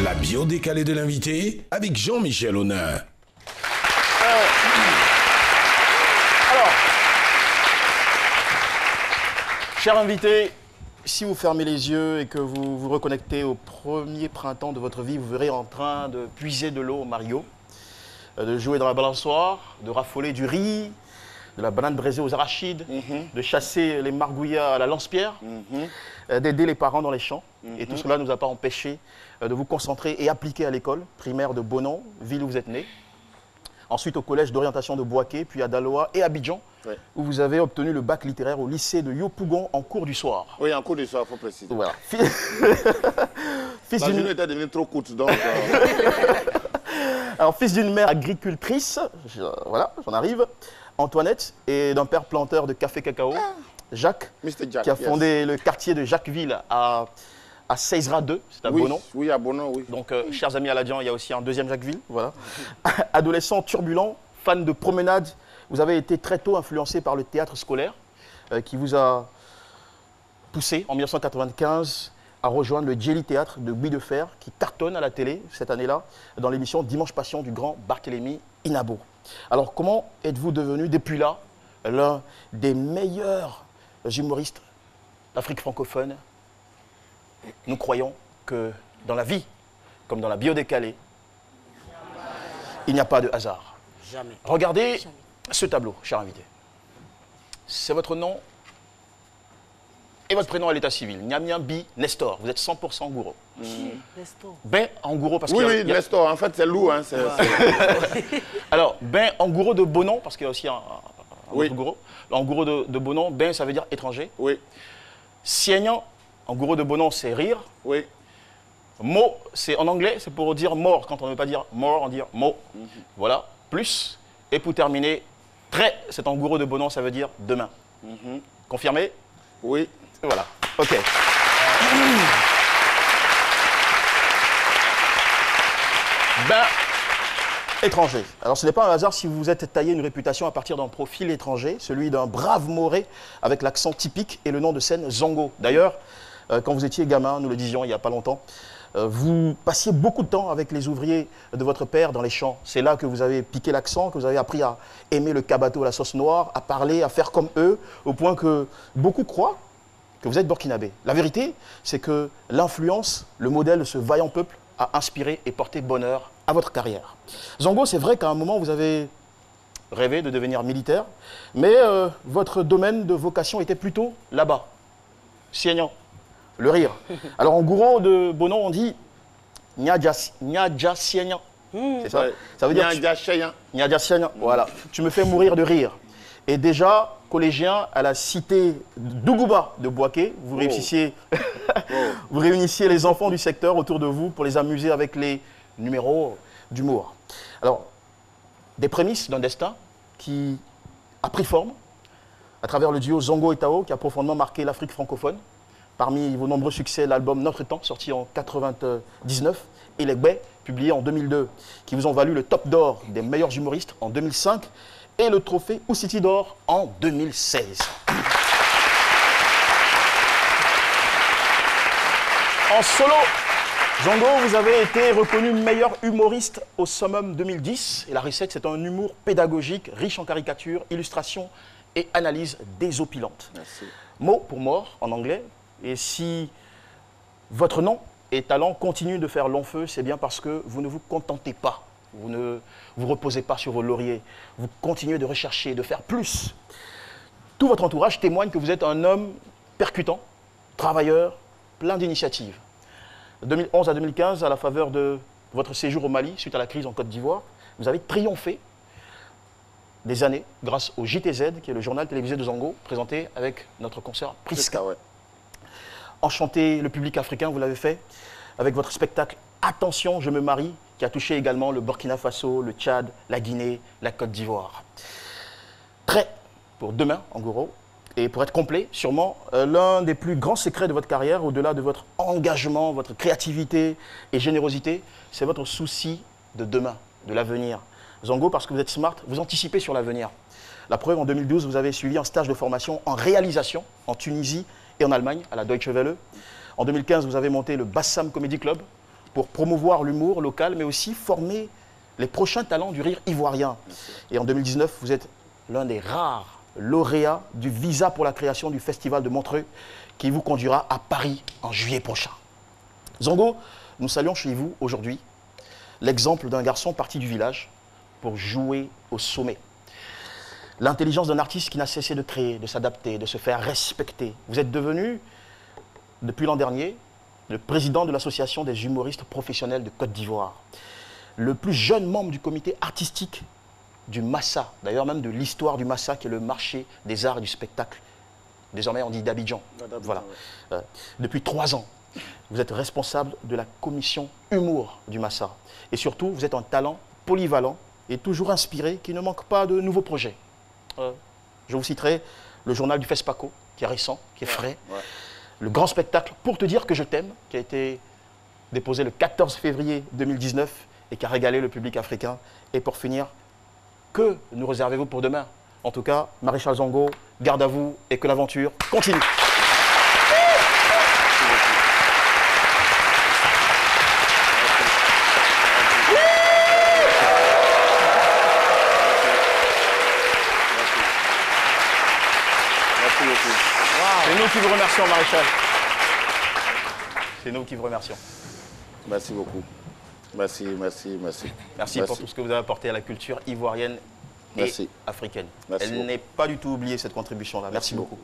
La bio décalée de l'invité avec Jean-Michel Honin. Alors, cher invité, si vous fermez les yeux et que vous vous reconnectez au premier printemps de votre vie, vous verrez en train de puiser de l'eau au Mario, de jouer dans la balançoire, de raffoler du riz, de la banane braisée aux arachides, de chasser les margouillas à la lance-pierre, d'aider les parents dans les champs. Et tout cela ne nous a pas empêché de vous concentrer et appliquer à l'école primaire de Bonon, ville où vous êtes né. Ensuite au collège d'orientation de Boaké, puis à Daloa et Abidjan, où vous avez obtenu le bac littéraire au lycée de Yopougon en cours du soir. Oui, en cours du soir, il faut préciser. Voilà. La journée était devenue trop courte, donc... Alors, fils d'une mère agricultrice, voilà, j'en arrive, Antoinette, et d'un père planteur de café cacao, Jacques, Jack, qui a fondé le quartier de Jacquesville à Seysra 2, c'est à Bonon. Oui, à Bonon, oui. Donc, chers amis à l'Adian, il y a aussi un deuxième Jacquesville, voilà. Adolescent turbulent, fan de promenade, vous avez été très tôt influencé par le théâtre scolaire, qui vous a poussé en 1995 à rejoindre le Jelly Théâtre de Buis de Fer, qui cartonne à la télé cette année-là, dans l'émission Dimanche Passion du grand Barthélémy Inabo. Alors, comment êtes-vous devenu, depuis là, l'un des meilleurs humoristes d'Afrique francophone? Nous croyons que dans la vie, comme dans la bio décalée, il n'y a pas de hasard. Jamais. Regardez ce tableau, cher invité. C'est votre nom et votre prénom à l'état civil. Nyamyambi Nestor. Vous êtes 100% Gouro. Nestor. Ben en Gouro parce Oui, qu'il oui, Nestor, en fait, c'est loup. Hein, Alors, Ben en Gouro de Bonon, parce qu'il y a aussi un oui. autre Gouro. En Gouro de Bonon, Ben, ça veut dire étranger. Oui. Sienyan, en Gouro de Bonon, c'est rire. Oui. Mo, c'est en anglais, c'est pour dire mort. Quand on ne veut pas dire mort, on dit mo. Voilà, plus. Et pour terminer, très, c'est en Gouro de Bonon, ça veut dire demain. Confirmé? Oui. Voilà, ok. Ben, étranger. Alors ce n'est pas un hasard si vous vous êtes taillé une réputation à partir d'un profil étranger, celui d'un brave Moré avec l'accent typique et le nom de scène Zongo. D'ailleurs, quand vous étiez gamin, nous le disions il n'y a pas longtemps, vous passiez beaucoup de temps avec les ouvriers de votre père dans les champs. C'est là que vous avez piqué l'accent, que vous avez appris à aimer le cabato à la sauce noire, à parler, à faire comme eux, au point que beaucoup croient que vous êtes burkinabé. La vérité, c'est que l'influence, le modèle de ce vaillant peuple a inspiré et porté bonheur à votre carrière. Zongo, c'est vrai qu'à un moment, vous avez rêvé de devenir militaire, mais votre domaine de vocation était plutôt là-bas, Sienyan, le rire. Alors en Gouro de Bonon, on dit Nyadja Sienyan. C'est ça? Ouais. Ça veut dire Nyadja Sienyan. Voilà. Tu me fais mourir de rire. Et déjà, collégien à la cité d'Ougouba de Boaké, vous réussissiez, vous réunissiez les enfants du secteur autour de vous pour les amuser avec les numéros d'humour. Alors, des prémices d'un destin qui a pris forme à travers le duo Zongo et Tao qui a profondément marqué l'Afrique francophone. Parmi vos nombreux succès, l'album Notre Temps, sorti en 1999, et Les Gbé, publié en 2002, qui vous ont valu le top d'or des meilleurs humoristes en 2005 et le trophée Oussiti d'or en 2016. En solo, Zongo, vous avez été reconnu meilleur humoriste au Summum 2010. Et la recette, c'est un humour pédagogique, riche en caricatures, illustrations et analyses désopilantes. Merci. Mot pour mort en anglais. Et si votre nom et talent continuent de faire long feu, c'est bien parce que vous ne vous contentez pas. Vous ne vous reposez pas sur vos lauriers. Vous continuez de rechercher, de faire plus. Tout votre entourage témoigne que vous êtes un homme percutant, travailleur, plein d'initiatives. De 2011 à 2015, à la faveur de votre séjour au Mali, suite à la crise en Côte d'Ivoire, vous avez triomphé des années grâce au JTZ, qui est le journal télévisé de Zongo, présenté avec notre concert Priska. Ouais. Enchanter le public africain, vous l'avez fait avec votre spectacle Attention, je me marie, qui a touché également le Burkina Faso, le Tchad, la Guinée, la Côte d'Ivoire. Prêt pour demain, en Gouro. Et pour être complet, sûrement, l'un des plus grands secrets de votre carrière, au-delà de votre engagement, votre créativité et générosité, c'est votre souci de demain, de l'avenir. Zongo, parce que vous êtes smart, vous anticipez sur l'avenir. La preuve, en 2012, vous avez suivi un stage de formation en réalisation en Tunisie et en Allemagne, à la Deutsche Welle. En 2015, vous avez monté le Bassam Comedy Club. pour promouvoir l'humour local, mais aussi former les prochains talents du rire ivoirien. Et en 2019, vous êtes l'un des rares lauréats du visa pour la création du Festival de Montreux qui vous conduira à Paris en juillet prochain. Zongo, nous saluons chez vous aujourd'hui l'exemple d'un garçon parti du village pour jouer au sommet. L'intelligence d'un artiste qui n'a cessé de créer, de s'adapter, de se faire respecter. Vous êtes devenu, depuis l'an dernier, le président de l'Association des humoristes professionnels de Côte d'Ivoire. Le plus jeune membre du comité artistique du Massa, d'ailleurs même de l'histoire du Massa, qui est le marché des arts et du spectacle. Désormais, on dit d'Abidjan. Voilà. Depuis 3 ans, vous êtes responsable de la commission humour du Massa. Et surtout, vous êtes un talent polyvalent et toujours inspiré, qui ne manque pas de nouveaux projets. Je vous citerai le journal du FESPACO, qui est récent, qui est frais. Le grand spectacle Pour te dire que je t'aime, qui a été déposé le 14 février 2019 et qui a régalé le public africain. Et pour finir, que nous réservez-vous pour demain? En tout cas, Maréchal Zongo, garde à vous et que l'aventure continue. C'est nous qui vous remercions, Maréchal. C'est nous qui vous remercions. Merci beaucoup. Merci. Merci pour tout ce que vous avez apporté à la culture ivoirienne et africaine. Elle n'est pas du tout oubliée, cette contribution-là. Merci beaucoup.